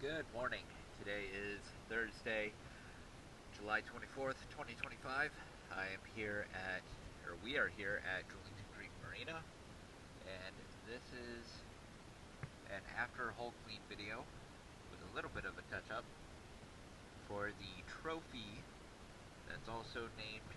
Good morning. Today is Thursday, July 24th, 2025. I am here at, or we are here at Julington Creek Marina, and this is an after hull clean video with a little bit of a touch-up for the trophy that's also named